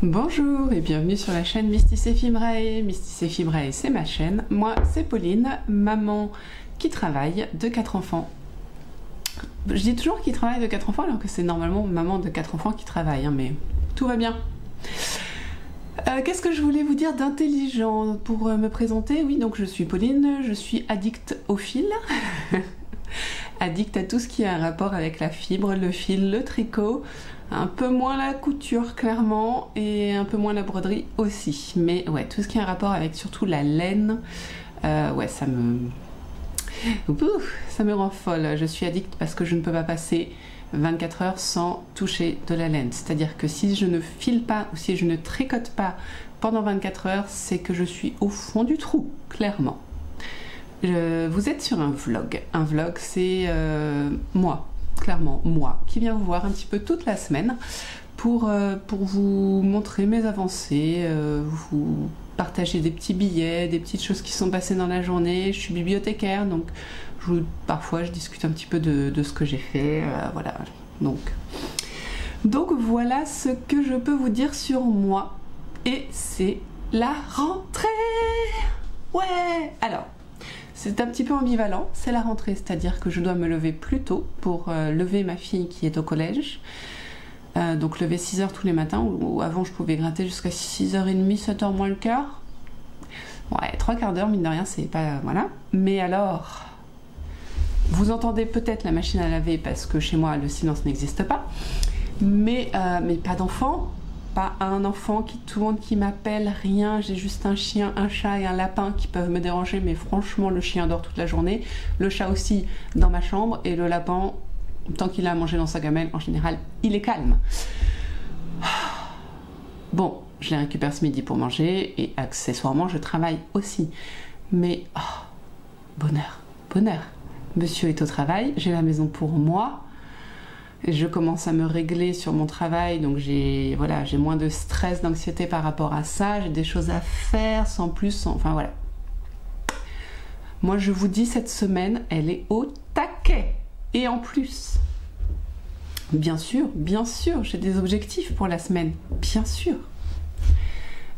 Bonjour et bienvenue sur la chaîne Mystis et Fibrae. Mystis et Fibrae, c'est ma chaîne. Moi, c'est Pauline, maman qui travaille de 4 enfants. Je dis toujours qui travaille de 4 enfants alors que c'est normalement maman de 4 enfants qui travaille, hein, mais tout va bien. Qu'est-ce que je voulais vous dire d'intelligent pour me présenter? Oui, donc je suis Pauline, je suis addict au fil. Addict à tout ce qui a un rapport avec la fibre, le fil, le tricot. Un peu moins la couture clairement et un peu moins la broderie aussi, mais ouais, tout ce qui a un rapport avec surtout la laine, ouais, ça me rend folle. Je suis addict parce que je ne peux pas passer 24 heures sans toucher de la laine, c'est à dire que si je ne file pas ou si je ne tricote pas pendant 24 heures, c'est que je suis au fond du trou, clairement. Vous êtes sur un vlog c'est moi, clairement moi, qui vient vous voir un petit peu toute la semaine pour vous montrer mes avancées, vous partager des petits billets, des petites choses qui sont passées dans la journée. Je suis bibliothécaire, donc parfois je discute un petit peu de ce que j'ai fait, voilà. Donc voilà ce que je peux vous dire sur moi, et c'est la rentrée. Ouais. Alors, c'est un petit peu ambivalent, c'est la rentrée, c'est-à-dire que je dois me lever plus tôt pour lever ma fille qui est au collège. Donc lever 6 h tous les matins, où avant je pouvais gratter jusqu'à 6 h 30, 7 h moins le quart. Ouais, 3/4 d'heure, mine de rien, c'est pas... Voilà. Mais alors, vous entendez peut-être la machine à laver parce que chez moi le silence n'existe pas. Mais pas d'enfant. Pas un enfant qui tourne, qui m'appelle, rien. J'ai juste un chien, un chat et un lapin qui peuvent me déranger, mais franchement le chien dort toute la journée, le chat aussi dans ma chambre, et le lapin, tant qu'il a à manger dans sa gamelle, en général il est calme. Bon, je les récupère ce midi pour manger et accessoirement je travaille aussi, mais bonheur, bonheur. Monsieur est au travail, j'ai la maison pour moi. Je commence à me régler sur mon travail, donc j'ai moins de stress, d'anxiété par rapport à ça. J'ai des choses à faire sans plus, enfin voilà. Moi je vous dis, cette semaine, elle est au taquet. Et en plus, bien sûr, j'ai des objectifs pour la semaine, bien sûr.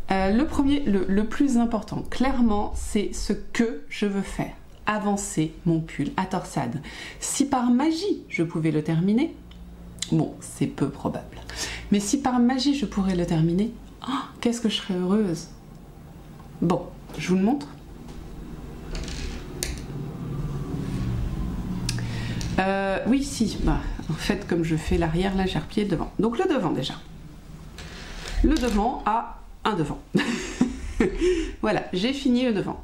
Le premier, le plus important, clairement, c'est ce que je veux faire. Avancer mon pull à torsade. Si par magie je pouvais le terminer, bon, c'est peu probable. Mais si par magie je pourrais le terminer, qu'est-ce que je serais heureuse. Bon, je vous le montre. Oui, si. Bah, en fait, comme je fais l'arrière, là, j'ai replié le devant. Donc le devant déjà. Le devant a un devant. Voilà, j'ai fini le devant.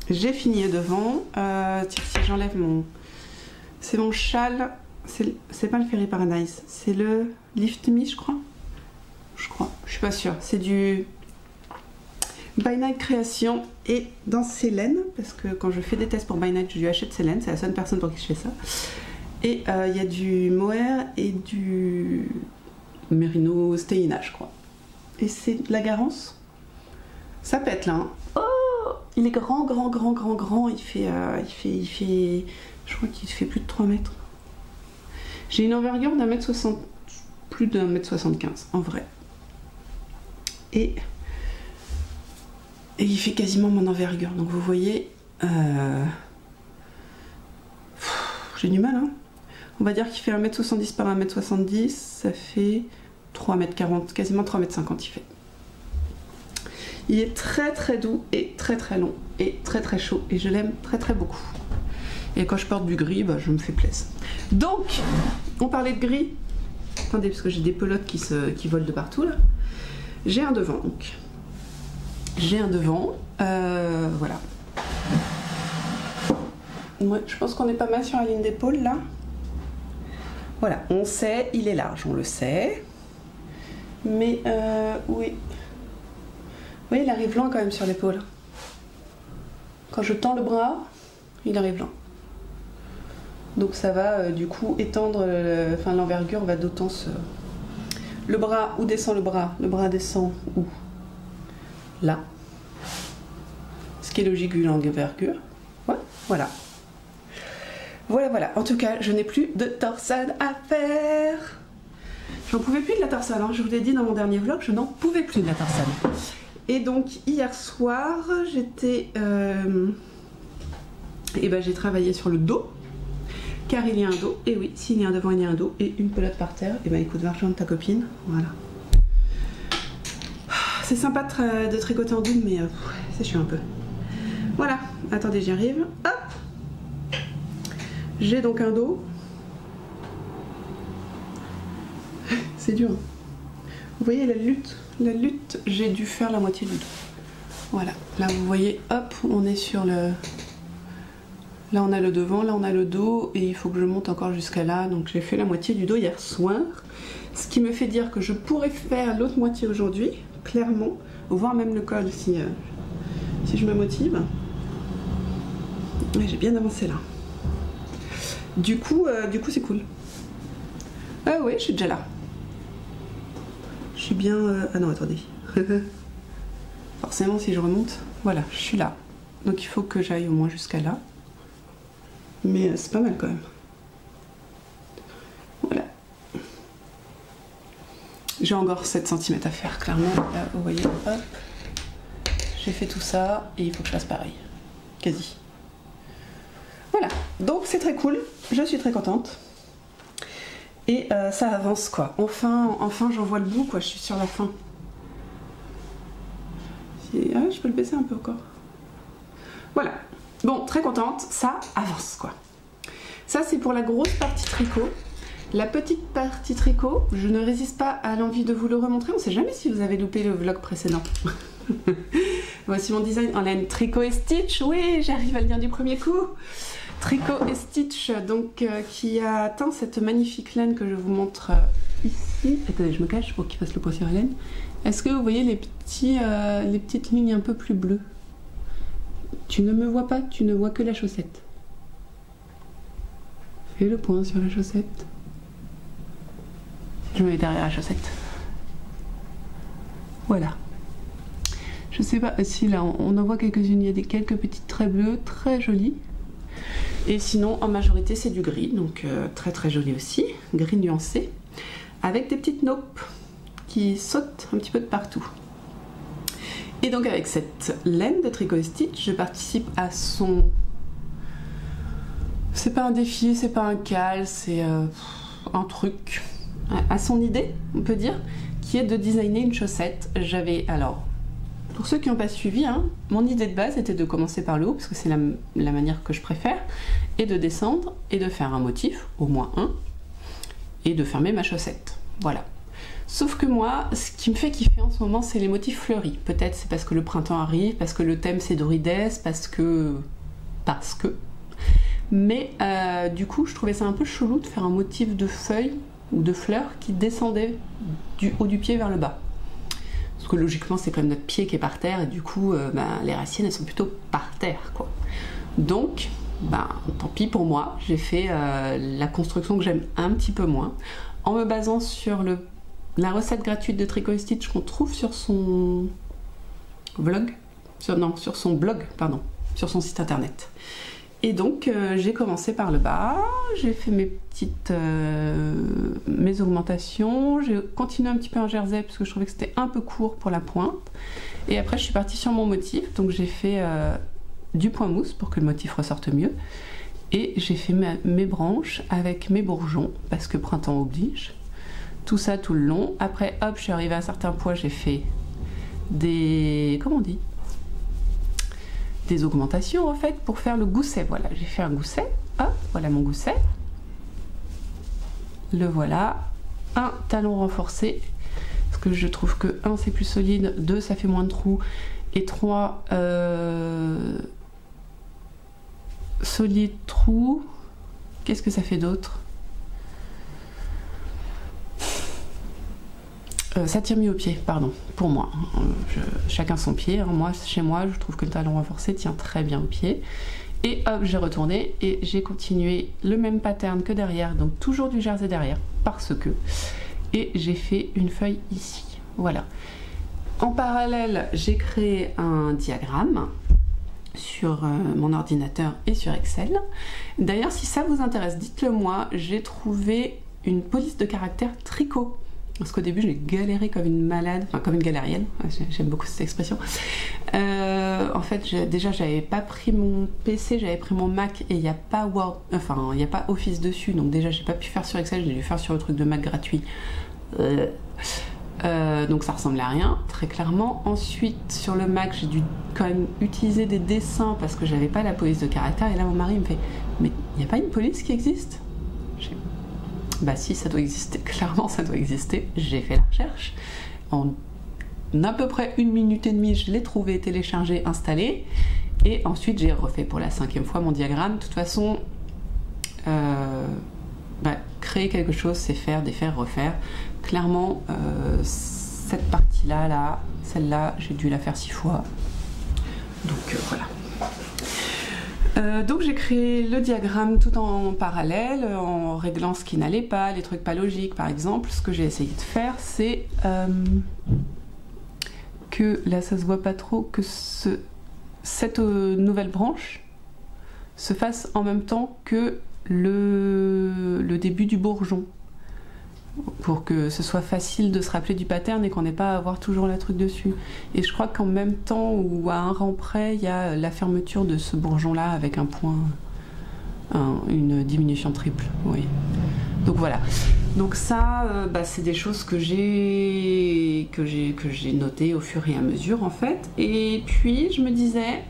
J'ai fini le devant. Tiens, si j'enlève mon... C'est mon châle... C'est pas le Fairy Paradise, c'est le Lift Me, je crois. Je suis pas sûre. C'est du By Night Création et dans Célène, parce que quand je fais des tests pour By Night, je lui achète Célène, c'est la seule personne pour qui je fais ça. Et il y a du mohair et du Merino Steina, je crois. Et c'est de la Garance. Ça pète là. Hein. Oh, il est grand. Il fait, je crois qu'il fait plus de 3 mètres. J'ai une envergure d'1m60, plus d'1m75 en vrai. Et il fait quasiment mon envergure. Donc vous voyez, j'ai du mal. Hein. On va dire qu'il fait 1m70 par 1m70, ça fait 3m40, quasiment 3m50 il fait. Il est très doux et très long et très chaud et je l'aime très beaucoup. Et quand je porte du gris, bah, je me fais plaisir. Donc, on parlait de gris. Attendez, parce que j'ai des pelotes qui volent de partout là. J'ai un devant donc. J'ai un devant. Voilà. Ouais, je pense qu'on est pas mal sur la ligne d'épaule là. Voilà, on sait, il est large, on le sait. Mais oui. Vous voyez, il arrive loin quand même sur l'épaule. Quand je tends le bras, il arrive loin. Donc ça va du coup étendre, l'envergure va d'autant se... Le bras, où descend le bras descend où? Là. Ce qui est logique vu l'envergure. Ouais, voilà. Voilà. En tout cas, je n'ai plus de torsade à faire. J'en pouvais plus de la torsade, hein. Je vous l'ai dit dans mon dernier vlog, je n'en pouvais plus de la torsade. Et donc hier soir, j'étais... j'ai travaillé sur le dos, car il y a un dos, et oui, s'il y a un devant, il y a un dos, et une pelote par terre. Et écoute, va rejoindre ta copine, voilà. C'est sympa de tricoter en double, mais c'est chiant un peu. Voilà, attendez, j'y arrive. Hop! J'ai donc un dos. C'est dur. Vous voyez la lutte, j'ai dû faire la moitié du dos. Voilà, là vous voyez, hop, on est sur le... Là on a le devant, là on a le dos, et il faut que je monte encore jusqu'à là. Donc j'ai fait la moitié du dos hier soir. Ce qui me fait dire que je pourrais faire l'autre moitié aujourd'hui, clairement. Voire même le col si je me motive. Ouais, j'ai bien avancé là. Du coup c'est cool. Ah oui, je suis déjà là. Je suis bien... Ah non, attendez. Forcément, si je remonte, voilà, je suis là. Donc il faut que j'aille au moins jusqu'à là. Mais c'est pas mal quand même. Voilà. J'ai encore 7 cm à faire, clairement. Là, vous voyez, hop. J'ai fait tout ça et il faut que je fasse pareil. Quasi. Voilà. Donc c'est très cool. Je suis très contente. Et ça avance quoi. Enfin j'en vois le bout quoi. Je suis sur la fin. Ah, je peux le baisser un peu encore. Voilà. Bon, très contente. Ça avance quoi. Ça c'est pour la grosse partie tricot. La petite partie tricot, je ne résiste pas à l'envie de vous le remontrer. On ne sait jamais si vous avez loupé le vlog précédent. Voici mon design en laine tricot et stitch. Oui, j'arrive à le dire du premier coup. Tricot et stitch, donc qui a atteint cette magnifique laine que je vous montre ici. Attendez, je me cache pour qu'il fasse le poids sur la laine. Est-ce que vous voyez les petites lignes un peu plus bleues? Tu ne me vois pas, tu ne vois que la chaussette. Fais le point sur la chaussette. Je me mets derrière la chaussette. Voilà. Je sais pas si là on en voit quelques-unes, il y a quelques petites traits bleus très jolis. Et sinon en majorité c'est du gris, donc très très joli aussi, gris nuancé, avec des petites naupes qui sautent un petit peu de partout. Et donc avec cette laine de Tricot et Stitch, je participe à son... C'est pas un défi, c'est pas un cal, c'est un truc, à son idée, on peut dire, qui est de designer une chaussette. J'avais alors... Pour ceux qui n'ont pas suivi, hein, mon idée de base était de commencer par le haut, parce que c'est la manière que je préfère, et de descendre, et de faire un motif, au moins un, et de fermer ma chaussette. Voilà. Sauf que moi, ce qui me fait kiffer en ce moment, c'est les motifs fleuris. Peut-être c'est parce que le printemps arrive, parce que le thème c'est Dorides, parce que... Mais du coup, je trouvais ça un peu chelou de faire un motif de feuilles ou de fleurs qui descendait du haut du pied vers le bas. Parce que logiquement c'est quand même notre pied qui est par terre et du coup les racines elles sont plutôt par terre quoi. Donc tant pis pour moi, j'ai fait la construction que j'aime un petit peu moins en me basant sur la recette gratuite de Tricot et Stitch qu'on trouve sur son vlog, sur son blog pardon, sur son site internet. Et donc j'ai commencé par le bas, j'ai fait mes augmentations, j'ai continué un petit peu en jersey parce que je trouvais que c'était un peu court pour la pointe. Et après je suis partie sur mon motif, donc j'ai fait du point mousse pour que le motif ressorte mieux. Et j'ai fait mes branches avec mes bourgeons parce que printemps oblige. Tout ça tout le long. Après hop, je suis arrivée à un certain poids, j'ai fait des... comment on dit ? Des augmentations en fait pour faire le gousset. Voilà, j'ai fait un gousset, hop, voilà mon gousset, le voilà, un talon renforcé parce que je trouve que 1 c'est plus solide, 2 ça fait moins de trous et 3 solide trou. Qu'est-ce que ça fait d'autre? Ça tire mieux au pied, pardon, pour moi. Chacun son pied. Hein. Moi, chez moi, je trouve que le talon renforcé tient très bien au pied. Et hop, j'ai retourné et j'ai continué le même pattern que derrière, donc toujours du jersey derrière, parce que. Et j'ai fait une feuille ici. Voilà. En parallèle, j'ai créé un diagramme sur mon ordinateur et sur Excel. D'ailleurs, si ça vous intéresse, dites-le moi. J'ai trouvé une police de caractère tricot parce qu'au début j'ai galéré comme une malade, enfin comme une galérienne, j'aime beaucoup cette expression. En fait déjà j'avais pas pris mon PC, j'avais pris mon Mac et il n'y a pas Word, enfin il n'y a pas Office dessus, donc déjà j'ai pas pu faire sur Excel, j'ai dû faire sur le truc de Mac gratuit. Donc ça ressemblait à rien, très clairement. Ensuite sur le Mac j'ai dû quand même utiliser des dessins parce que j'avais pas la police de caractère, et là mon mari me fait mais il n'y a pas une police qui existe? Bah si, ça doit exister, clairement ça doit exister. J'ai fait la recherche, en à peu près 1 minute et demie je l'ai trouvé, téléchargé, installé, et ensuite j'ai refait pour la 5e fois mon diagramme. De toute façon, créer quelque chose c'est faire, défaire, refaire. Clairement cette partie là, celle-là j'ai dû la faire 6 fois, donc voilà. Donc j'ai créé le diagramme tout en parallèle, en réglant ce qui n'allait pas, les trucs pas logiques. Par exemple, ce que j'ai essayé de faire, c'est que, là ça se voit pas trop, que cette nouvelle branche se fasse en même temps que le début du bourgeon, pour que ce soit facile de se rappeler du pattern et qu'on n'ait pas à avoir toujours le truc dessus. Et je crois qu'en même temps, ou à un rang près, il y a la fermeture de ce bourgeon là avec un point, une diminution triple, oui. Donc voilà, donc ça c'est des choses que j'ai notées au fur et à mesure en fait. Et puis je me disais,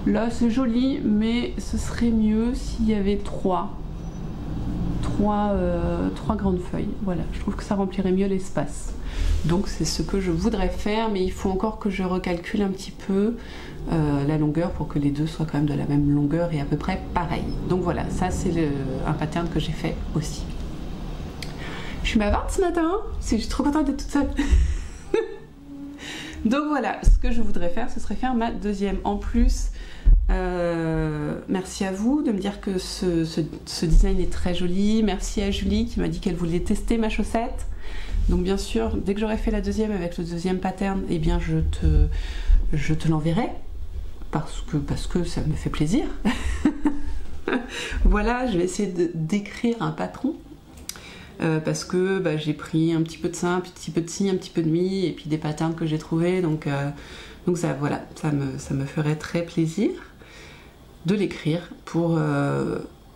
là c'est joli mais ce serait mieux s'il y avait trois grandes feuilles. Voilà, je trouve que ça remplirait mieux l'espace. Donc c'est ce que je voudrais faire, mais il faut encore que je recalcule un petit peu la longueur pour que les deux soient quand même de la même longueur et à peu près pareil. Donc voilà, ça c'est un pattern que j'ai fait aussi. Je suis bavarde ce matin, je suis trop contente d'être toute seule. Donc voilà, ce que je voudrais faire, ce serait faire ma deuxième. En plus, merci à vous de me dire que ce design est très joli. Merci à Julie qui m'a dit qu'elle voulait tester ma chaussette. Donc bien sûr, dès que j'aurai fait la deuxième avec le deuxième pattern, eh bien je te l'enverrai parce que ça me fait plaisir. Voilà, je vais essayer d'écrire un patron. Parce que j'ai pris un petit peu de ça, un petit peu de ci, un petit peu de mi, et puis des patterns que j'ai trouvés, donc ça, voilà, ça me ferait très plaisir de l'écrire pour,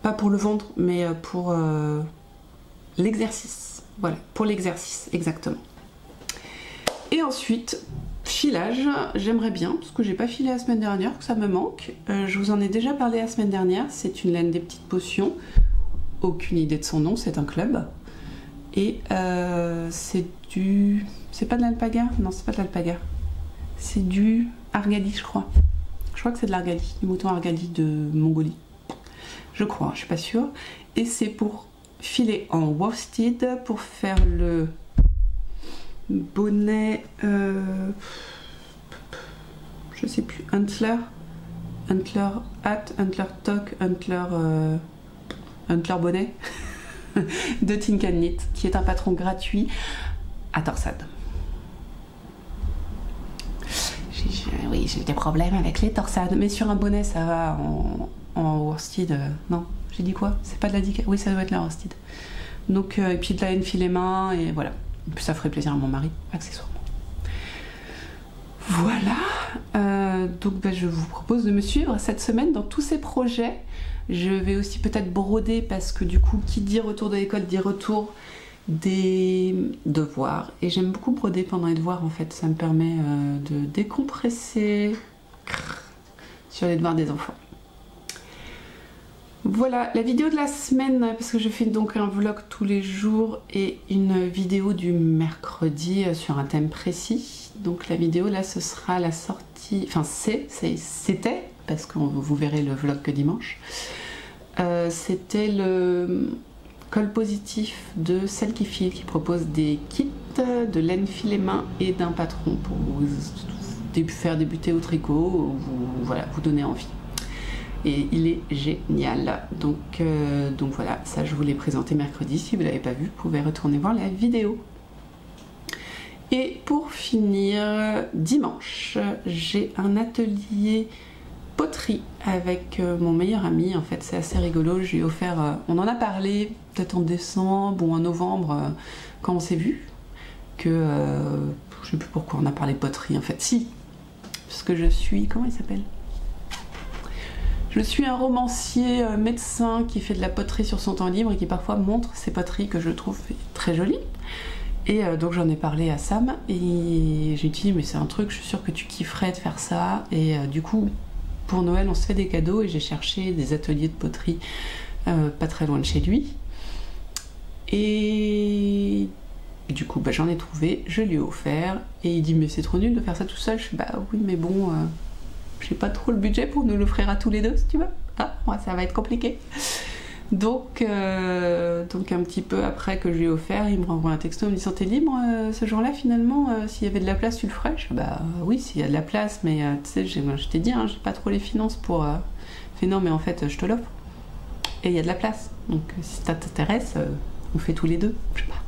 pas pour le vendre, mais pour l'exercice, voilà, pour l'exercice, exactement. Et ensuite, filage, j'aimerais bien, parce que j'ai pas filé la semaine dernière, que ça me manque. Je vous en ai déjà parlé la semaine dernière, c'est une laine des petites potions, aucune idée de son nom, c'est un club. Et c'est du... C'est pas de l'alpaga? Non, c'est pas de l'alpaga. C'est du argali, je crois. Je crois que c'est de l'argali, du mouton argali de Mongolie. Je crois, je suis pas sûre. Et c'est pour filer en worsted, pour faire le bonnet... je sais plus, Huntler hat, Huntler toque, Huntler bonnet. De Think & Knit, qui est un patron gratuit à torsade. Oui, j'ai des problèmes avec les torsades, mais sur un bonnet ça va en worsted. Non, j'ai dit quoi? C'est pas de la dica? Oui, ça doit être la worsted. Donc, et puis de la laine filet main, et voilà. Et puis ça ferait plaisir à mon mari, accessoirement. Voilà. Donc je vous propose de me suivre cette semaine dans tous ces projets. Je vais aussi peut-être broder parce que du coup, qui dit retour de l'école dit retour des devoirs. Et j'aime beaucoup broder pendant les devoirs en fait. Ça me permet de décompresser sur les devoirs des enfants. Voilà, la vidéo de la semaine, parce que je fais donc un vlog tous les jours et une vidéo du mercredi sur un thème précis. Donc la vidéo là, ce sera la sortie, enfin c'était, parce que vous verrez le vlog que dimanche, c'était le col positif de Celle qui file, qui propose des kits de laine filet main et d'un patron pour vous faire débuter au tricot, voilà, vous donner envie. Et il est génial. Donc voilà, ça je vous l'ai présenté mercredi. Si vous ne l'avez pas vu, vous pouvez retourner voir la vidéo. Et pour finir, dimanche, j'ai un atelier poterie avec mon meilleur ami. En fait, c'est assez rigolo. Je lui ai offert, on en a parlé peut-être en décembre ou en novembre, quand on s'est vu, que je sais plus pourquoi on a parlé poterie en fait, si, parce que je suis, comment il s'appelle? Je suis un romancier médecin qui fait de la poterie sur son temps libre et qui parfois montre ses poteries que je trouve très jolies. Et donc j'en ai parlé à Sam et j'ai dit mais c'est un truc, je suis sûre que tu kifferais de faire ça. Et du coup pour Noël on se fait des cadeaux et j'ai cherché des ateliers de poterie pas très loin de chez lui. Et du coup bah, j'en ai trouvé, je lui ai offert et il dit mais c'est trop nul de faire ça tout seul. Je fais bah oui mais bon... j'ai pas trop le budget pour nous l'offrir à tous les deux, si tu veux. Ah, ouais, ça va être compliqué. Donc un petit peu après que je lui ai offert, il me renvoie un texto, il me dit t'es libre ce jour-là finalement, s'il y avait de la place tu le ferais? Je dis bah oui s'il y a de la place, mais tu sais je t'ai dit hein, j'ai pas trop les finances pour... Il fait non mais en fait je te l'offre. Et il y a de la place. Donc si ça t'intéresse, on fait tous les deux. Je sais pas.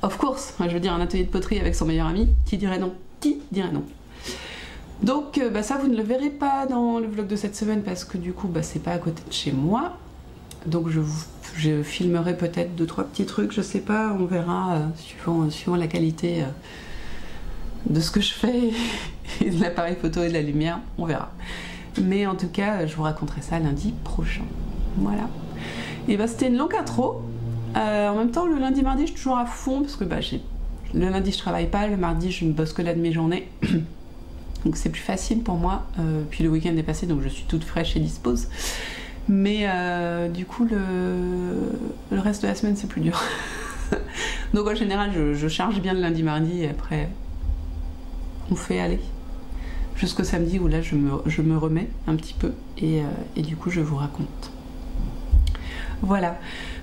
Of course, je veux dire un atelier de poterie avec son meilleur ami, qui dirait non? Qui dirait non? Donc bah ça vous ne le verrez pas dans le vlog de cette semaine parce que du coup bah, c'est pas à côté de chez moi. Donc je filmerai peut-être 2-3 petits trucs, je sais pas, on verra suivant la qualité de ce que je fais et de l'appareil photo et de la lumière, on verra. Mais en tout cas je vous raconterai ça lundi prochain. Voilà. Et bah c'était une longue intro. En même temps le lundi mardi je suis toujours à fond parce que bah, le lundi je travaille pas, le mardi je ne bosse que la demi-journée. Donc c'est plus facile pour moi, puis le week-end est passé donc je suis toute fraîche et dispose. Mais du coup le reste de la semaine c'est plus dur. Donc en général je charge bien le lundi mardi et après on fait aller jusqu'au samedi où là je me remets un petit peu et du coup je vous raconte. Voilà,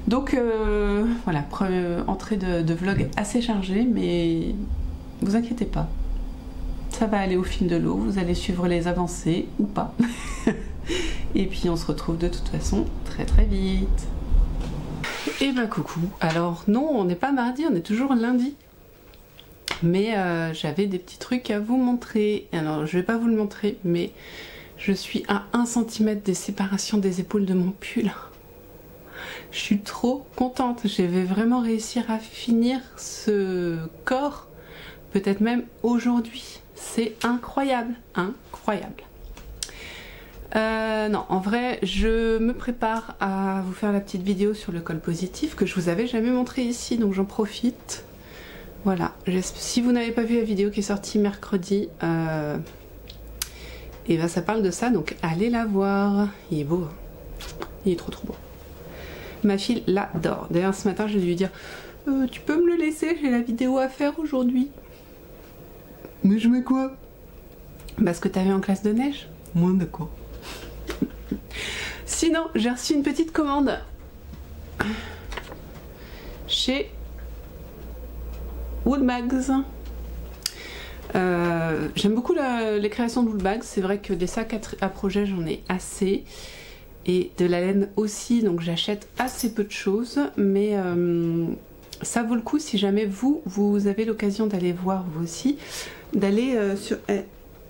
donc voilà, entrée de vlog assez chargée mais vous inquiétez pas. Ça va aller au fil de l'eau, vous allez suivre les avancées ou pas. Et puis on se retrouve de toute façon très très vite. Et bah coucou, alors non on n'est pas mardi, on est toujours lundi. Mais j'avais des petits trucs à vous montrer. Alors je vais pas vous le montrer mais je suis à 1 cm des séparations des épaules de mon pull. Je suis trop contente, je vais vraiment réussir à finir ce corps, peut-être même aujourd'hui. C'est incroyable, incroyable. Non, en vrai, je me prépare à vous faire la petite vidéo sur le col positif que je vous avais jamais montré ici, donc j'en profite. Voilà, si vous n'avez pas vu la vidéo qui est sortie mercredi, et ben ça parle de ça, donc allez la voir. Il est beau, il est trop trop beau. Ma fille l'adore. D'ailleurs ce matin je lui ai dit tu peux me le laisser, j'ai la vidéo à faire aujourd'hui. Mais je mets quoi? Parce que t'avais en classe de neige? Moi d'accord. Sinon j'ai reçu une petite commande chez Woolbags. J'aime beaucoup les créations de Woolbags. C'est vrai que des sacs à projet j'en ai assez. Et de la laine aussi, donc j'achète assez peu de choses. Mais ça vaut le coup si jamais vous avez l'occasion d'aller voir vous aussi. D'aller sur...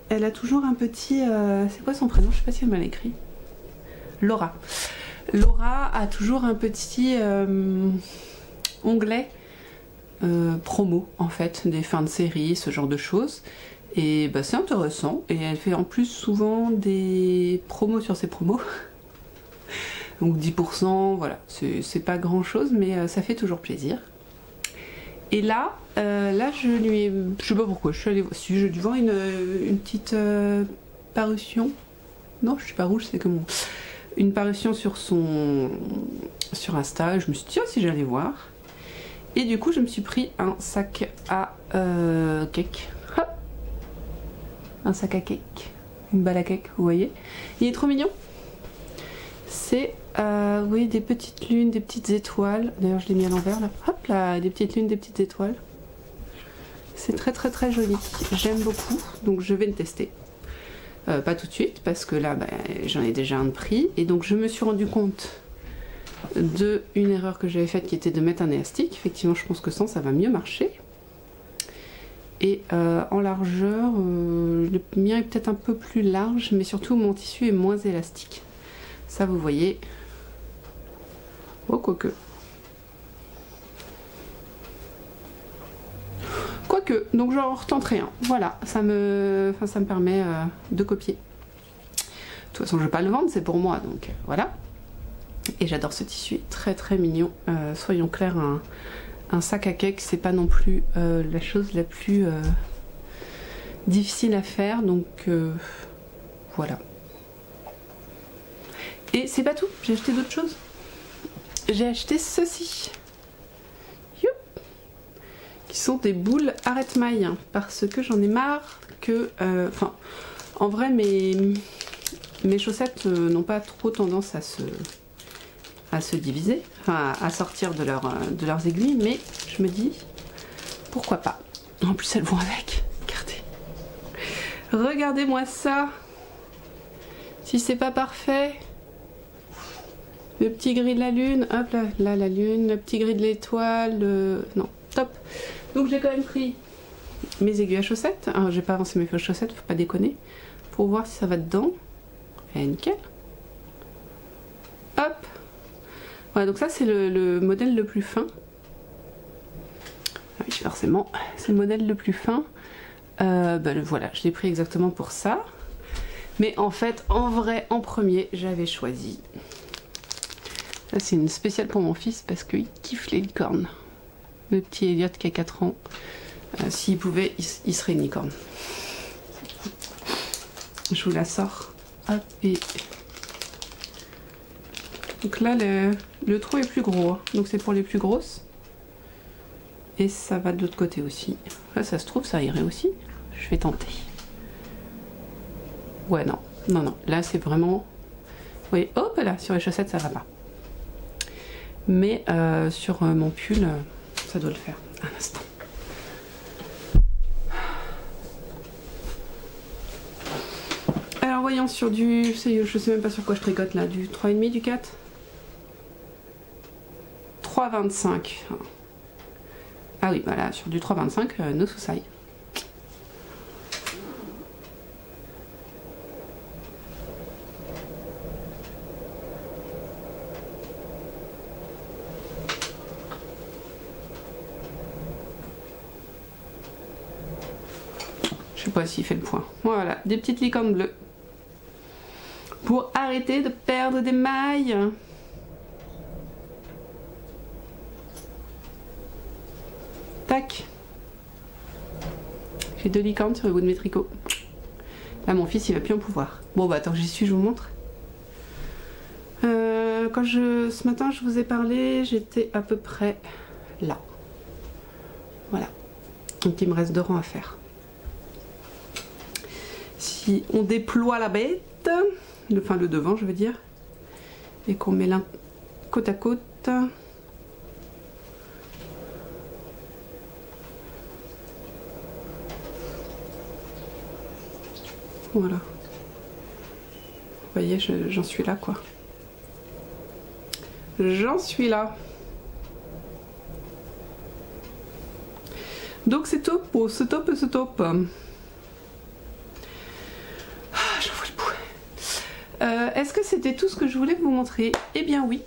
Elle a toujours un petit... c'est quoi son prénom? Je sais pas si elle m'a l'écrit. Laura. Laura a toujours un petit onglet promo en fait, des fins de série, ce genre de choses. Et bah, c'est intéressant. Et elle fait en plus souvent des promos sur ses promos. Donc 10%, voilà. C'est pas grand chose, mais ça fait toujours plaisir. Et là, je lui ai... Je sais pas pourquoi, je suis allée... Si je lui vends une petite parution. Non, je suis pas rouge, c'est que mon... Une parution sur sur Insta. Je me suis dit, tiens, si j'allais voir. Et du coup, je me suis pris un sac à cake. Hop. Un sac à cake. Une balle à cake, vous voyez. Il est trop mignon. C'est... oui, des petites lunes, des petites étoiles. D'ailleurs, je l'ai mis à l'envers là. Hop là, des petites lunes, des petites étoiles. C'est très très très joli. J'aime beaucoup, donc je vais le tester. Pas tout de suite, parce que là, bah, j'en ai déjà un de pris. Et donc, je me suis rendu compte d'une erreur que j'avais faite qui était de mettre un élastique. Effectivement, je pense que ça va mieux marcher. Et en largeur, le mien est peut-être un peu plus large, mais surtout mon tissu est moins élastique. Ça, vous voyez. Oh, quoique. Quoique, donc j'en retenterai un. Voilà, ça me permet de copier. De toute façon, je vais pas le vendre, c'est pour moi, donc voilà. Et j'adore ce tissu, très très mignon. Soyons clairs, un sac à cake, c'est pas non plus la chose la plus difficile à faire, donc voilà. Et c'est pas tout, j'ai acheté d'autres choses. J'ai acheté ceci. Qui sont des boules arrête maille, parce que j'en ai marre que... Enfin, en vrai, mes chaussettes n'ont pas trop tendance à se diviser, enfin à sortir de leurs aiguilles, mais je me dis, pourquoi pas. En plus, elles vont avec. Regardez. Regardez-moi ça. Si c'est pas parfait. Le petit gris de la lune, hop là, là la lune, le petit gris de l'étoile, non, top. Donc j'ai quand même pris mes aiguilles à chaussettes. Alors j'ai pas avancé mes faux chaussettes, faut pas déconner. Pour voir si ça va dedans. Et nickel. Hop. Voilà, donc ça c'est le modèle le plus fin. Ah oui, forcément, c'est le modèle le plus fin. Voilà, je l'ai pris exactement pour ça. Mais en fait, en vrai, en premier, j'avais choisi. Ça c'est une spéciale pour mon fils parce qu'il kiffe les licornes. Le petit Elliot qui a 4 ans, s'il pouvait, il serait une licorne. Je vous la sors. Hop, et... Donc là, le trou est plus gros, hein. Donc c'est pour les plus grosses. Et ça va de l'autre côté aussi. Là, ça se trouve, ça irait aussi. Je vais tenter. Ouais, non. Non, non. Là, c'est vraiment... Vous voyez, hop là, sur les chaussettes, ça va pas. Mais sur mon pull... ça doit le faire. Un instant. Alors voyons sur du... Je sais même pas sur quoi je tricote là. Du 3,5, du 4 3,25. Ah oui, voilà, sur du 3,25, no souci. Je sais pas s'il fait le point. Voilà, des petites licornes bleues. Pour arrêter de perdre des mailles. Tac. J'ai 2 licornes sur le bout de mes tricots. Là, mon fils, il va plus en pouvoir. Bon, bah attends, j'y suis, je vous montre. Ce matin, je vous ai parlé, j'étais à peu près là. Voilà. Donc, il me reste 2 rangs à faire. Si on déploie la bête, enfin le devant je veux dire, et qu'on met l'un côte à côte, voilà. Vous voyez, j'en suis là quoi. J'en suis là. Donc c'est top, oh, c'est top, c'est top. Est-ce que c'était tout ce que je voulais vous montrer? Eh bien oui.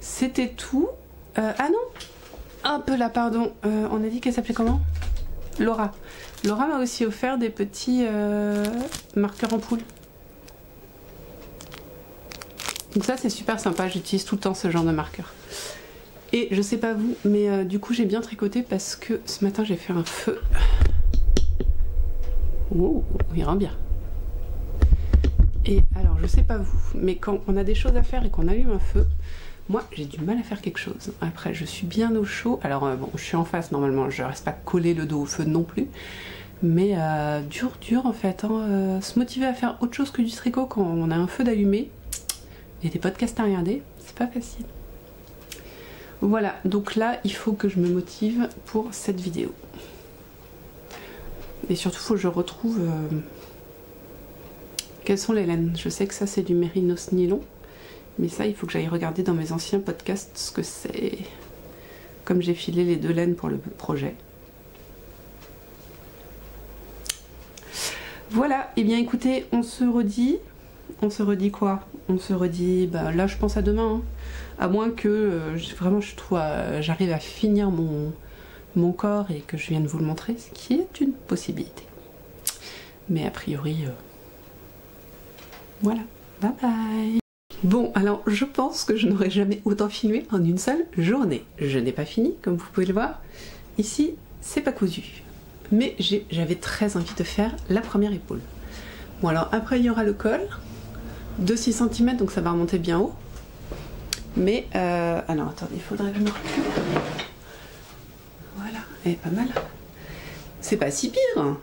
C'était tout. Ah non. Hop là, pardon. On a dit qu'elle s'appelait comment? Laura. Laura m'a aussi offert des petits marqueurs en poule. Donc ça c'est super sympa. J'utilise tout le temps ce genre de marqueur. Et je sais pas vous, mais du coup j'ai bien tricoté parce que ce matin j'ai fait un feu. Oh, il rend bien. Et alors, je sais pas vous, mais quand on a des choses à faire et qu'on allume un feu, moi j'ai du mal à faire quelque chose. Après, je suis bien au chaud. Alors, bon, je suis en face normalement, je reste pas collé le dos au feu non plus. Mais dur en fait. Hein, se motiver à faire autre chose que du tricot quand on a un feu d'allumé et des podcasts à regarder, c'est pas facile. Voilà, donc là, il faut que je me motive pour cette vidéo. Et surtout, il faut que je retrouve... Quelles sont les laines? Je sais que ça c'est du mérinos nylon, mais ça il faut que j'aille regarder dans mes anciens podcasts ce que c'est, comme j'ai filé les 2 laines pour le projet. Voilà, et bien écoutez, on se redit quoi? On se redit, bah là je pense à demain, hein. À moins que vraiment je trouve, j'arrive à finir mon corps et que je viens de vous le montrer, ce qui est une possibilité. Mais a priori, voilà, bye bye. Bon, alors je pense que je n'aurais jamais autant filmé en une seule journée. Je n'ai pas fini, comme vous pouvez le voir. Ici, c'est pas cousu. Mais j'avais très envie de faire la première épaule. Bon, alors après il y aura le col de 6 cm, donc ça va remonter bien haut. Mais, alors attendez, il faudrait que je me recule. Voilà, elle est pas mal. C'est pas si pire,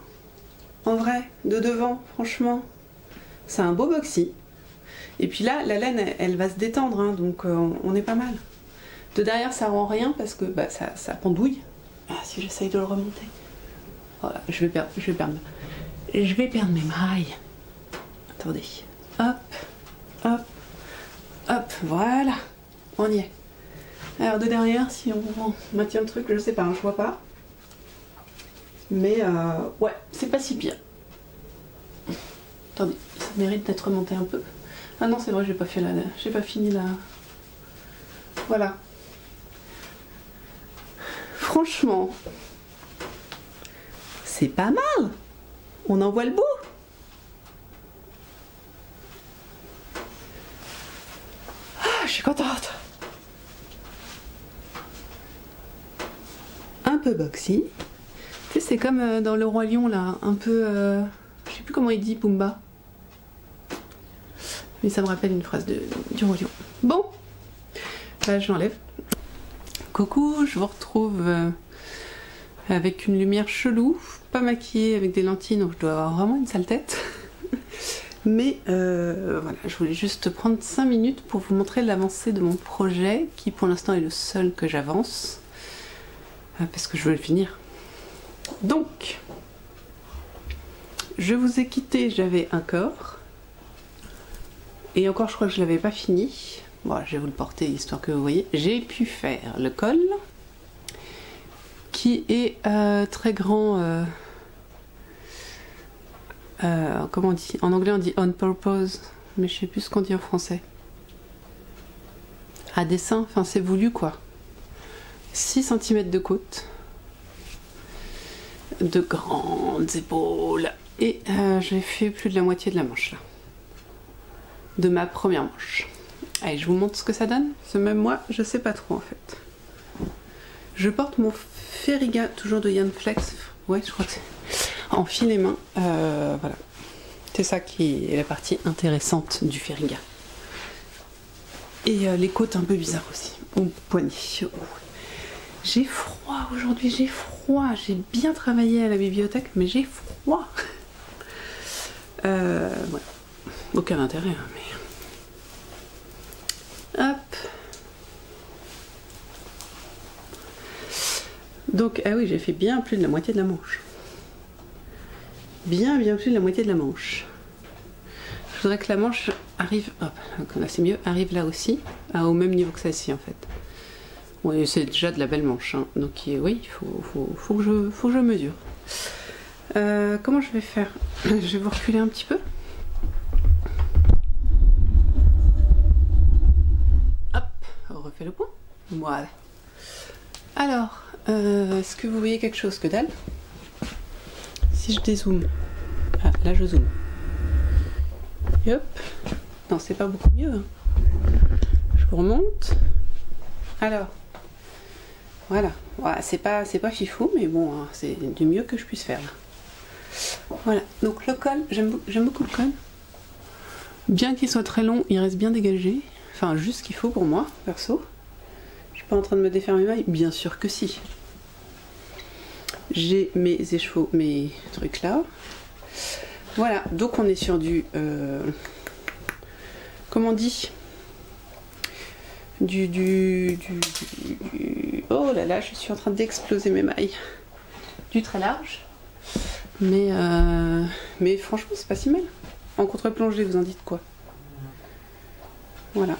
en vrai, de devant, franchement. C'est un beau boxy. Et puis là, la laine, elle va se détendre, hein, donc on est pas mal. De derrière, ça rend rien parce que bah, ça pendouille. Ah, si j'essaye de le remonter. Voilà, je vais perdre mes mailles. Attendez. Hop, hop, hop, voilà. On y est. Alors de derrière, si on maintient le truc, je sais pas, hein, je vois pas. Mais ouais, c'est pas si pire. Attendez, ça mérite d'être remonté un peu. Ah non, c'est vrai, j'ai pas fini la... Voilà. Franchement, c'est pas mal. On en voit le bout. Ah, je suis contente. Un peu boxy. Tu sais, c'est comme dans Le Roi Lion, là, un peu... je sais plus comment il dit, Pumba. Mais ça me rappelle une phrase du Roi Lion. Bon, là, je l'enlève. Coucou, je vous retrouve avec une lumière chelou, pas maquillée, avec des lentilles, donc je dois avoir vraiment une sale tête. Mais voilà, je voulais juste prendre 5 minutes pour vous montrer l'avancée de mon projet, qui pour l'instant est le seul que j'avance, parce que je veux le finir. Donc, je vous ai quitté, j'avais un corps, et encore je crois que je l'avais pas fini. Bon, je vais vous le porter histoire que vous voyez. J'ai pu faire le col, qui est très grand. Comment on dit? En anglais on dit on purpose, mais je sais plus ce qu'on dit en français. À dessein, enfin c'est voulu quoi. 6 cm de côte, de grandes épaules, et j'ai fait plus de la moitié de la manche là. De ma première manche. Allez, je vous montre ce que ça donne. Parce que même moi, je sais pas trop en fait. Je porte mon Feriga, toujours de Yann Flex. Ouais, je crois que c'est en fil et main. Voilà. C'est ça qui est la partie intéressante du Feriga. Et les côtes un peu bizarres aussi. Au poignet. Oh. J'ai froid aujourd'hui, j'ai froid. J'ai bien travaillé à la bibliothèque, mais j'ai froid. Voilà. Aucun intérêt, hein, mais... Hop. Donc, ah oui, j'ai fait bien plus de la moitié de la manche. Bien plus de la moitié de la manche. Je voudrais que la manche arrive, hop, là c'est mieux, arrive là aussi, au même niveau que celle-ci en fait. Oui, c'est déjà de la belle manche, hein. Donc oui, il faut que je mesure. Comment je vais faire? Je vais vous reculer un petit peu. Refait le point. Voilà. Alors, est-ce que vous voyez quelque chose? Que dalle. Si je dézoome. Ah, là je zoome. Hop. Non, c'est pas beaucoup mieux. Hein. Je vous remonte. Alors. Voilà. Voilà, c'est pas fifou, mais bon, hein, c'est du mieux que je puisse faire. Là. Voilà. Donc le col, j'aime beaucoup le col. Bien qu'il soit très long, il reste bien dégagé. Enfin, juste ce qu'il faut pour moi, perso. Je suis pas en train de me défaire mes mailles. Bien sûr que si. J'ai mes écheveaux, mes trucs là. Voilà, donc on est sur du... comment on dit? Oh là là, je suis en train d'exploser mes mailles. Du très large. Mais franchement, c'est pas si mal. En contre-plongée, vous en dites quoi? Voilà.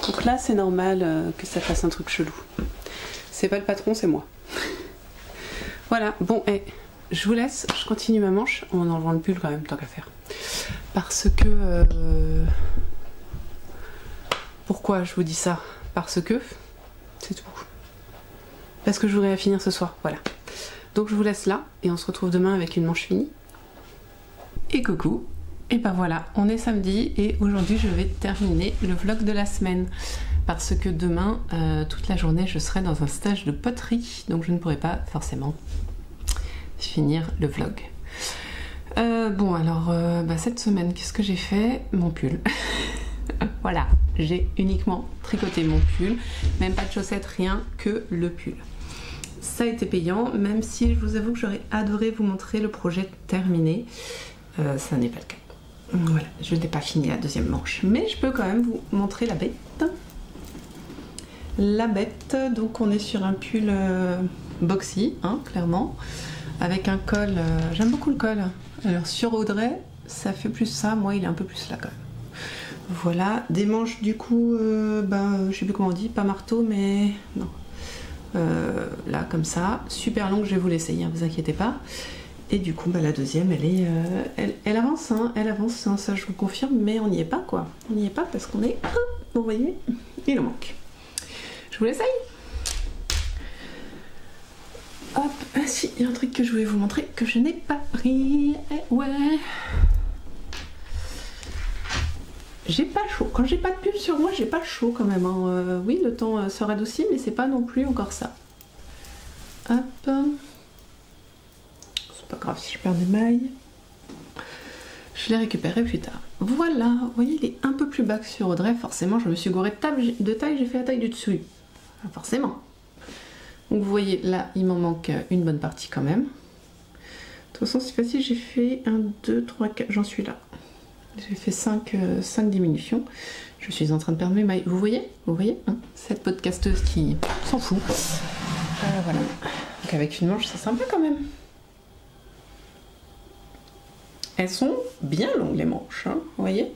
Donc là, c'est normal que ça fasse un truc chelou. C'est pas le patron, c'est moi. Voilà, bon, je vous laisse, je continue ma manche en enlevant le pull quand même, tant qu'à faire. Parce que... pourquoi je vous dis ça? Parce que c'est tout. Parce que je voudrais la finir ce soir, voilà. Donc je vous laisse là et on se retrouve demain avec une manche finie. Et coucou. Et ben voilà, on est samedi et aujourd'hui je vais terminer le vlog de la semaine. Parce que demain, toute la journée, je serai dans un stage de poterie. Donc je ne pourrai pas forcément finir le vlog. Bon alors, cette semaine, qu'est-ce que j'ai fait? Mon pull. Voilà, j'ai uniquement tricoté mon pull. Même pas de chaussettes, rien que le pull. Ça a été payant, même si je vous avoue que j'aurais adoré vous montrer le projet terminé. Ça n'est pas le cas. Voilà, je n'ai pas fini la deuxième manche. Mais je peux quand même vous montrer la bête. La bête, donc on est sur un pull boxy, hein, clairement. Avec un col, j'aime beaucoup le col. Alors sur Audrey, ça fait plus ça, moi il est un peu plus là quand même. Voilà, des manches du coup, je sais plus comment on dit, pas marteau mais non. Là comme ça, super longue, je vais vous l'essayer, hein, vous inquiétez pas. Et du coup la deuxième elle est, elle avance, hein, hein, ça je vous confirme, mais on n'y est pas quoi. On n'y est pas parce qu'on est, vous voyez, il en manque. Je vous l'essaye. Hop, ah si, il y a un truc que je voulais vous montrer que je n'ai pas pris. Ouais. J'ai pas chaud. Quand j'ai pas de pull sur moi, j'ai pas chaud quand même. Hein. Oui, le temps se radoucit, mais c'est pas non plus encore ça. Hop. C'est pas grave si je perds des mailles. Je les récupérerai plus tard. Voilà, vous voyez, il est un peu plus bas que sur Audrey. Forcément, je me suis gourée de taille, j'ai fait la taille du dessus. Forcément. Donc vous voyez, là, il m'en manque une bonne partie quand même. De toute façon, c'est facile, j'ai fait 1, 2, 3, 4, j'en suis là. J'ai fait 5 diminutions. Je suis en train de perdre mes mailles. Vous voyez hein, cette podcasteuse qui s'en fout. Voilà. Donc avec une manche, c'est sympa quand même. Elles sont bien longues les manches, hein, vous voyez.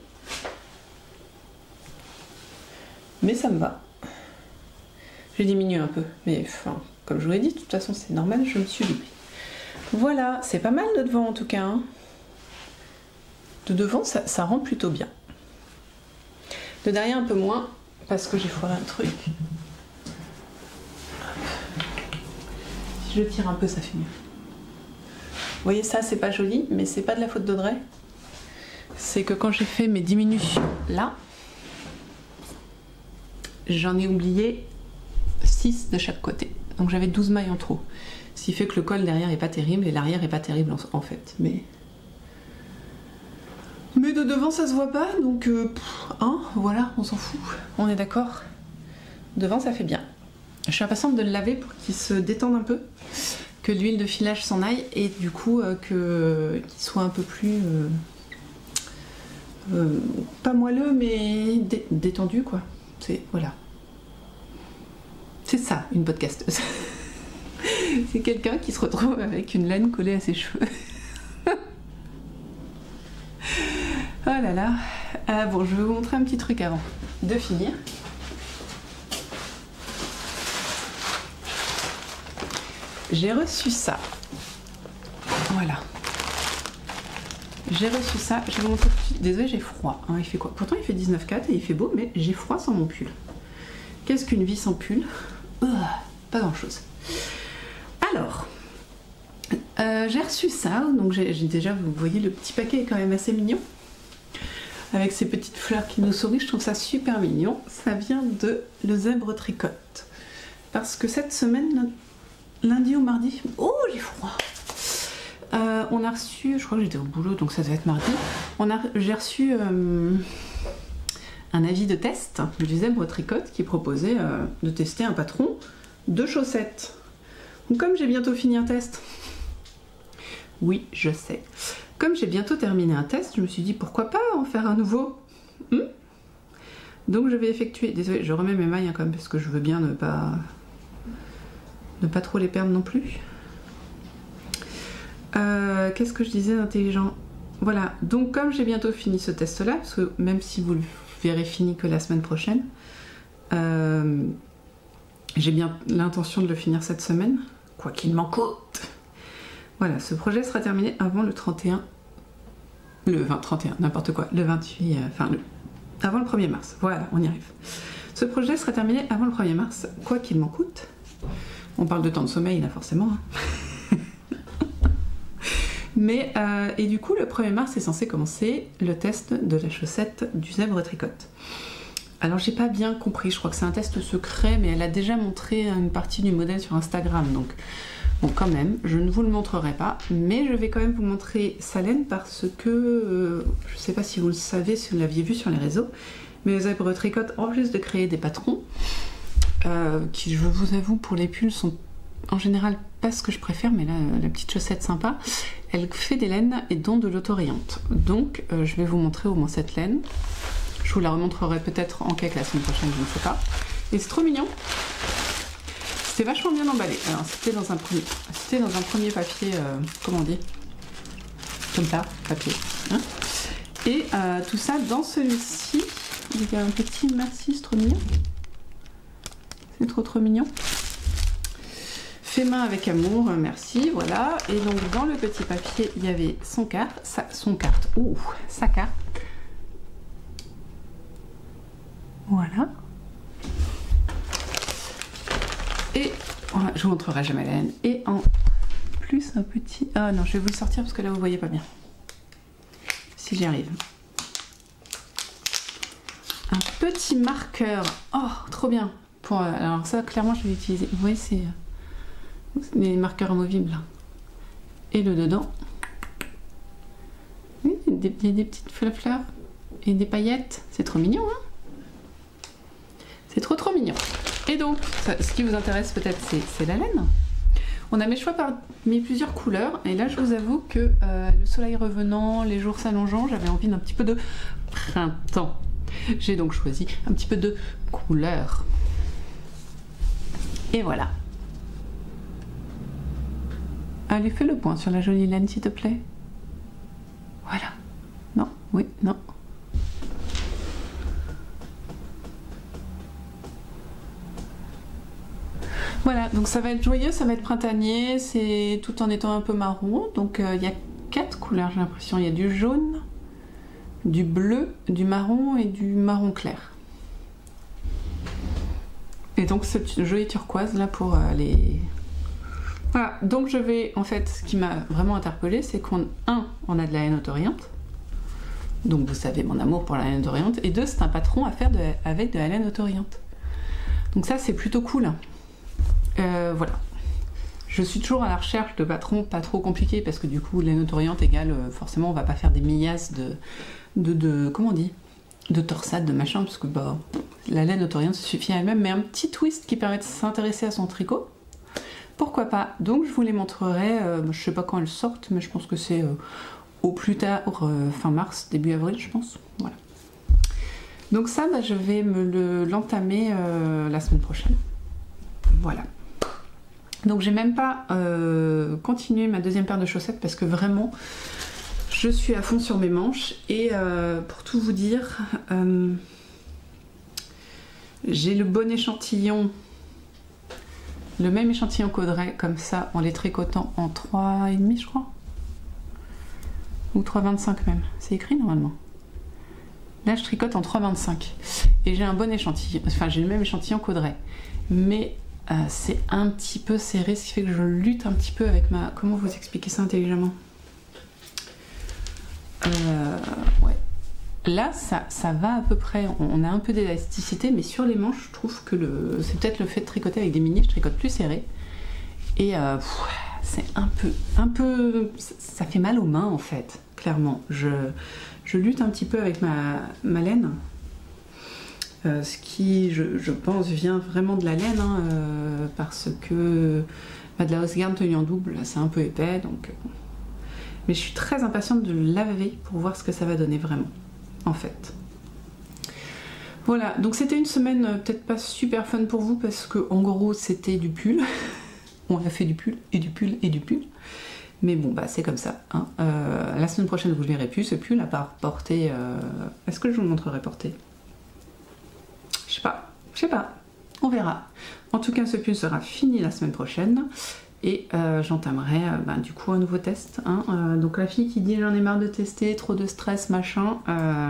Mais ça me va. Je diminue un peu, mais enfin, comme je vous l'ai dit, de toute façon c'est normal, je me suis loupée. Voilà, c'est pas mal de devant en tout cas. Hein. De devant, ça rend plutôt bien. De derrière un peu moins, parce que j'ai foiré un truc. Si je tire un peu, ça fait mieux. Vous voyez, ça c'est pas joli, mais c'est pas de la faute d'Audrey. C'est que quand j'ai fait mes diminutions là, j'en ai oublié 6 de chaque côté. Donc j'avais 12 mailles en trop. Ce qui fait que le col derrière est pas terrible et l'arrière est pas terrible en fait. Mais de devant ça se voit pas, donc hein, voilà, on s'en fout. On est d'accord. Devant ça fait bien. Je suis impatiente de le laver pour qu'il se détende un peu, que l'huile de filage s'en aille et du coup qu'il soit un peu plus pas moelleux mais détendu quoi. C'est voilà. C'est ça, une podcasteuse. C'est quelqu'un qui se retrouve avec une laine collée à ses cheveux. Oh là là. Bon, je vais vous montrer un petit truc avant de finir. J'ai reçu ça. Voilà. J'ai reçu ça. Je vais vous montrer tout de suite. Désolée, j'ai froid. Hein, il fait quoi? Pourtant, il fait 19,4 et il fait beau, mais j'ai froid sans mon pull. Qu'est-ce qu'une vie sans pull? Pas grand-chose. Alors, j'ai reçu ça. Donc, j'ai déjà, vous voyez, le petit paquet est quand même assez mignon. Avec ces petites fleurs qui nous sourient, je trouve ça super mignon. Ça vient de Le Zèbre Tricote. Parce que cette semaine, lundi ou mardi, oh j'ai froid. On a reçu, je crois que j'étais au boulot donc ça devait être mardi. J'ai reçu un avis de test du Zèbre Tricote qui proposait de tester un patron de chaussettes. Donc comme j'ai bientôt fini un test, oui je sais. Comme j'ai bientôt terminé un test, je me suis dit pourquoi pas en faire un nouveau. Donc je vais effectuer, désolé, je remets mes mailles hein, quand même parce que je veux bien ne pas trop les perdre non plus. Qu'est-ce que je disais d'intelligent? Voilà, donc comme j'ai bientôt fini ce test là, parce que même si vous le verrez fini que la semaine prochaine, j'ai bien l'intention de le finir cette semaine, quoi qu'il m'en coûte. Voilà, ce projet sera terminé avant le 31, n'importe quoi, le 28, avant le 1er mars, voilà, on y arrive. De toute Ce projet serait terminé avant le 1er mars, quoi qu'il m'en coûte. On parle de temps de sommeil là forcément. Hein. Mais, et du coup, le 1er mars est censé commencer le test de la chaussette du zèbre tricote. Alors j'ai pas bien compris, je crois que c'est un test secret, mais elle a déjà montré une partie du modèle sur Instagram, donc bon quand même, je ne vous le montrerai pas, mais je vais quand même vous montrer sa laine parce que, je sais pas si vous le savez, si vous l'aviez vu sur les réseaux, mais les zèbres tricote, en plus de créer des patrons, qui je vous avoue pour les pulls sont en général pas ce que je préfère, mais là la petite chaussette sympa, elle fait des laines et dont de l'autorayante. Donc je vais vous montrer au moins cette laine. Je vous la remontrerai peut-être en cake la semaine prochaine, je ne sais pas. Et c'est trop mignon. C'est vachement bien emballé. Alors c'était dans un premier papier, comment on dit, comme ça, papier. Hein, et tout ça dans celui-ci. Il y a un petit merci, c'est trop mignon. C'est trop mignon. Fait main avec amour, merci, voilà. Et donc dans le petit papier, il y avait sa carte. Voilà. Et voilà, je vous montrerai jamais la laine. Et en plus un petit... Ah non, je vais vous le sortir parce que là vous voyez pas bien. Si j'y arrive. Un petit marqueur. Oh, trop bien. Alors ça, clairement, je vais l'utiliser. Vous voyez, c'est les marqueurs amovibles là. Et le dedans. Oui, il y a des petites fleurs et des paillettes. C'est trop mignon, hein? C'est trop mignon. Et donc, ce qui vous intéresse peut-être, c'est la laine. On a mes choix parmi plusieurs couleurs. Et là, je vous avoue que le soleil revenant, les jours s'allongeant, j'avais envie d'un petit peu de printemps. J'ai donc choisi un petit peu de couleur. Et voilà. Allez, fais le point sur la jolie laine, s'il te plaît. Voilà. Non, oui, non. Voilà, donc ça va être joyeux, ça va être printanier, c'est tout en étant un peu marron. Donc il y a 4 couleurs, j'ai l'impression. Il y a du jaune, du bleu, du marron et du marron clair. Et donc cette jolie turquoise là pour les... Voilà, donc je vais, en fait, ce qui m'a vraiment interpellée, c'est qu'on a de la laine autorayante. Donc vous savez mon amour pour la laine autorayante. Et 2, c'est un patron à faire avec de la laine autorayante. Donc ça, c'est plutôt cool. Voilà. Je suis toujours à la recherche de patrons pas trop compliqués parce que du coup, laine autorayante égale, forcément, on va pas faire des millasses comment on dit, de torsade, de machin, parce que bah, la laine autorayante suffit à elle-même, mais un petit twist qui permet de s'intéresser à son tricot, pourquoi pas. Donc je vous les montrerai, je sais pas quand elles sortent, mais je pense que c'est au plus tard fin mars, début avril, je pense. Voilà. Donc ça, bah, je vais l'entamer la semaine prochaine. Voilà. Donc j'ai même pas continué ma deuxième paire de chaussettes parce que vraiment je suis à fond sur mes manches et pour tout vous dire, j'ai le bon échantillon, le même échantillon qu'Audrey, comme ça en les tricotant en 3,5 je crois, ou 3,25 même, c'est écrit normalement. Là je tricote en 3,25 et j'ai un bon échantillon, enfin j'ai le même échantillon qu'Audrey, mais c'est un petit peu serré, ce qui fait que je lutte un petit peu avec ma... Comment vous expliquer ça intelligemment? Ouais. Là, ça va à peu près, on a un peu d'élasticité, mais sur les manches, je trouve que c'est peut-être le fait de tricoter avec des mini, je tricote plus serré. Et c'est un peu... Ça fait mal aux mains, en fait, clairement. Je lutte un petit peu avec ma laine. Ce qui, je pense, vient vraiment de la laine, hein, parce que bah, de la hausse garde tenue en double, c'est un peu épais, donc... Mais je suis très impatiente de le laver pour voir ce que ça va donner vraiment, en fait. Voilà, donc c'était une semaine peut-être pas super fun pour vous, parce que en gros, c'était du pull. On a fait du pull, et du pull, et du pull. Mais bon, bah c'est comme ça. Hein. La semaine prochaine, vous ne verrez plus ce pull, à part porter... Est-ce que je vous le montrerai porter? Je sais pas, on verra. En tout cas, ce pull sera fini la semaine prochaine et j'entamerai du coup un nouveau test. Hein. Donc la fille qui dit j'en ai marre de tester, trop de stress, machin,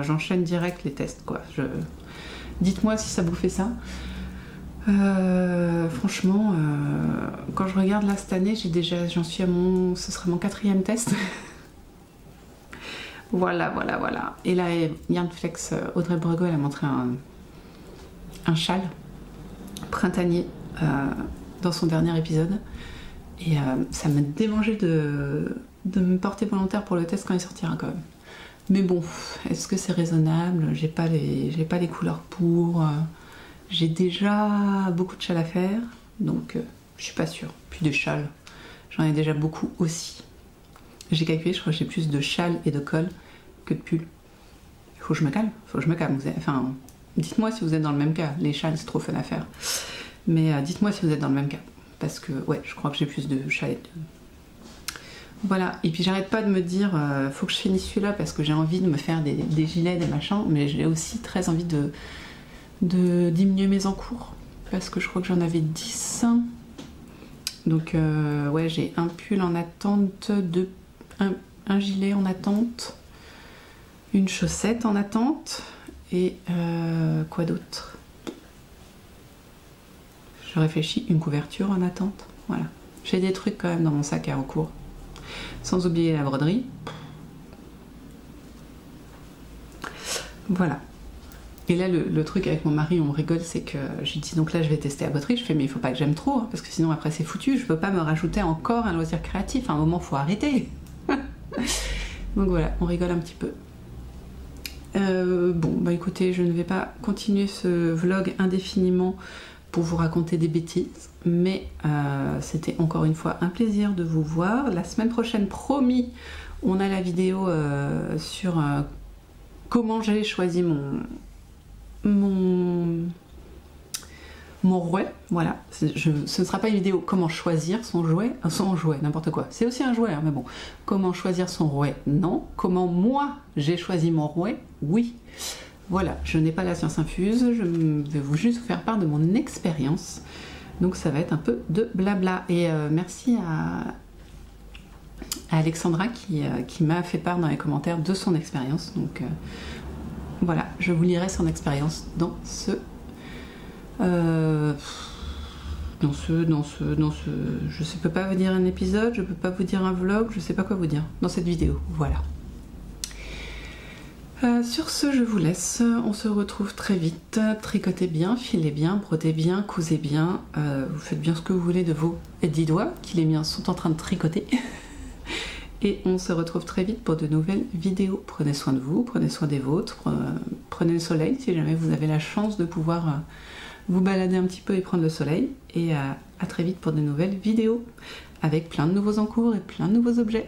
j'enchaîne direct les tests quoi. Dites-moi si ça vous fait ça. Franchement, quand je regarde là cette année, j'en suis à ce sera mon 4e test. Voilà. Et là, Yarnflex, Audrey Bregot, elle a montré un châle printanier dans son dernier épisode. Et ça m'a démangé de me porter volontaire pour le test quand il sortira quand même. Mais bon, est-ce que c'est raisonnable? J'ai pas les couleurs pour. J'ai déjà beaucoup de châles à faire, donc je suis pas sûre. Puis des châles, j'en ai déjà beaucoup aussi. J'ai calculé, je crois que j'ai plus de châles et de cols que de pulls. Il faut que je me calme, Enfin, dites-moi si vous êtes dans le même cas. Les châles, c'est trop fun à faire. Mais dites-moi si vous êtes dans le même cas. Parce que, ouais, je crois que j'ai plus de châles. Voilà, et puis j'arrête pas de me dire, faut que je finisse celui-là parce que j'ai envie de me faire des gilets, des machins, mais j'ai aussi très envie de diminuer mes encours parce que je crois que j'en avais 10. Donc, ouais, j'ai un pull en attente, un gilet en attente, une chaussette en attente et quoi d'autre? Je réfléchis, une couverture en attente. Voilà, j'ai des trucs quand même dans mon sac à recours. Sans oublier la broderie. Voilà. Et là, le truc avec mon mari, on rigole, c'est que j'ai dit donc là, je vais tester la broderie. Je fais, mais il faut pas que j'aime trop, hein, parce que sinon après c'est foutu. Je peux pas me rajouter encore un loisir créatif. À un moment, faut arrêter. Donc voilà, on rigole un petit peu. Bon, bah écoutez, je ne vais pas continuer ce vlog indéfiniment pour vous raconter des bêtises, mais c'était encore une fois un plaisir de vous voir. La semaine prochaine, promis, on a la vidéo sur comment j'ai choisi mon rouet. Voilà, ce ne sera pas une vidéo comment choisir son jouet, n'importe quoi. C'est aussi un jouet, hein, mais bon. Comment choisir son rouet, non. Comment moi j'ai choisi mon rouet, oui. Voilà, je n'ai pas la science infuse, je vais juste vous faire part de mon expérience. Donc ça va être un peu de blabla. Et merci à Alexandra qui m'a fait part dans les commentaires de son expérience. Donc voilà, je vous lirai son expérience dans je peux pas vous dire un épisode, je peux pas vous dire un vlog, je sais pas quoi vous dire dans cette vidéo. Voilà. Sur ce, je vous laisse. On se retrouve très vite. Tricotez bien, filez bien, brodez bien, cousez bien. Vous faites bien ce que vous voulez de vos 10 doigts, qui les miens sont en train de tricoter. Et on se retrouve très vite pour de nouvelles vidéos. Prenez soin de vous, prenez soin des vôtres, prenez le soleil si jamais vous avez la chance de pouvoir vous balader un petit peu et prendre le soleil. Et à très vite pour de nouvelles vidéos avec plein de nouveaux encours et plein de nouveaux objets.